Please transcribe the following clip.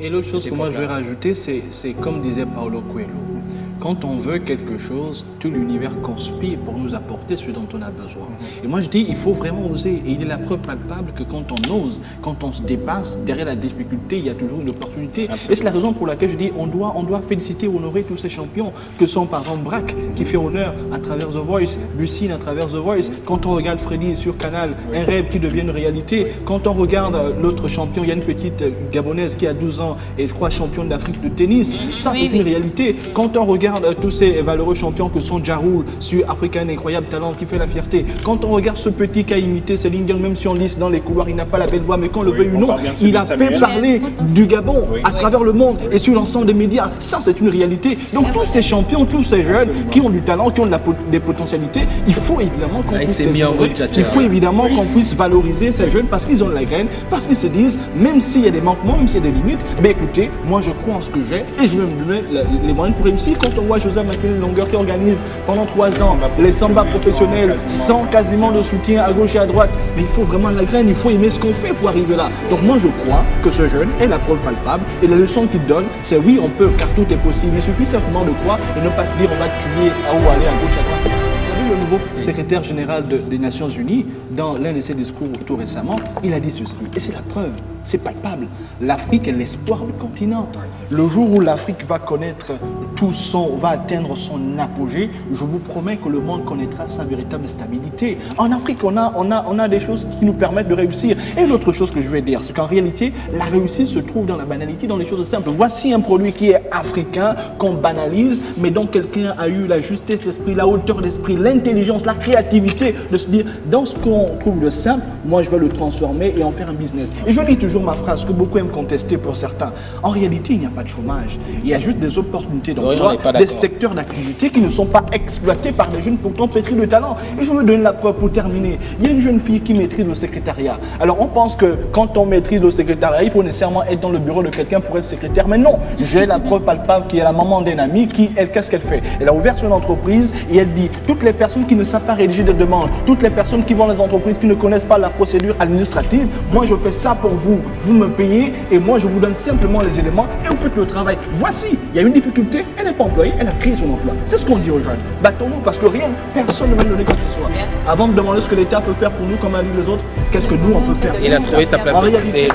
Et l'autre chose que moi je vais rajouter, c'est comme disait Paulo Coelho. Quand on veut quelque chose, tout l'univers conspire pour nous apporter ce dont on a besoin. Et moi je dis, il faut vraiment oser. Et il est la preuve palpable que quand on ose, quand on se dépasse, derrière la difficulté, il y a toujours une opportunité. Absolument. Et c'est la raison pour laquelle je dis, on doit féliciter, honorer tous ces champions, que sont par exemple Braque, qui fait honneur à travers The Voice, Bussine à travers The Voice. Quand on regarde Freddy sur Canal, un rêve qui devient une réalité. Quand on regarde l'autre champion, il y a une petite Gabonaise qui a 12 ans et je crois championne d'Afrique de tennis. Ça c'est une réalité. Quand on regarde tous ces valeureux champions que sont Jaroul sur Africain Incroyable Talent qui fait la fierté. Quand on regarde ce petit qui a imité Céline Dion, même si on lisse dans les couloirs, il n'a pas la belle voix, mais qu'on le veuille ou non, il a fait parler du Gabon à travers le monde et sur l'ensemble des médias. Ça, c'est une réalité. Donc tous ces champions, tous ces jeunes qui ont du talent, qui ont des potentialités, il faut évidemment qu'on puisse les honorer. Il faut évidemment qu'on puisse valoriser ces jeunes parce qu'ils ont de la graine, parce qu'ils se disent, même s'il y a des manquements, même s'il y a des limites, ben écoutez, moi je crois en ce que j'ai et je vais me donner les moyens pour réussir. Quand on voit Joseph McKinley Longueur qui organise pendant 3 ans les samba professionnels sans quasiment de soutien à gauche et à droite, mais il faut vraiment la graine, il faut aimer ce qu'on fait pour arriver là. Donc moi je crois que ce jeune est la preuve palpable et la leçon qu'il donne, c'est oui on peut car tout est possible, il suffit simplement de croire et ne pas se dire on va tuer à ou aller à gauche à droite. Le nouveau secrétaire général des Nations Unies, dans l'un de ses discours tout récemment, il a dit ceci, et c'est la preuve, c'est palpable. L'Afrique est l'espoir du continent. Le jour où l'Afrique va connaître va atteindre son apogée, je vous promets que le monde connaîtra sa véritable stabilité. En Afrique, on a des choses qui nous permettent de réussir. Et l'autre chose que je vais dire, c'est qu'en réalité, la réussite se trouve dans la banalité, dans les choses simples. Voici un produit qui est africain, qu'on banalise, mais dont quelqu'un a eu la justesse d'esprit, la hauteur d'esprit, l'intelligence, la créativité de se dire, dans ce qu'on trouve de simple, moi je vais le transformer et en faire un business. Et je dis toujours ma phrase que beaucoup aiment contester pour certains. En réalité, il n'y a pas de chômage. Il y a juste des opportunités d'emploi, des secteurs d'activité qui ne sont pas exploités par des jeunes pourtant pétris de talent. Et je veux donner la preuve pour terminer. Il y a une jeune fille qui maîtrise le secrétariat. Alors on pense que quand on maîtrise le secrétariat, il faut nécessairement être dans le bureau de quelqu'un pour être secrétaire. Mais non, j'ai la preuve palpable qui est la maman d'un ami qui, elle, qu'est-ce qu'elle fait? Elle a ouvert son entreprise et elle dit, toutes les personnes qui ne savent pas rédiger des demandes, toutes les personnes qui vont dans les entreprises, qui ne connaissent pas la procédure administrative, moi je fais ça pour vous. Vous me payez et moi je vous donne simplement les éléments et vous faites le travail. Voici, il y a une difficulté, elle n'est pas employée, elle a créé son emploi. C'est ce qu'on dit aux jeunes. Battons-nous parce que personne ne va nous donner quoi que ce soit. Avant de demander ce que l'État peut faire pour nous, comme a dit les autres, qu'est-ce que nous on peut faire? Il a trouvé sa place. En réalité,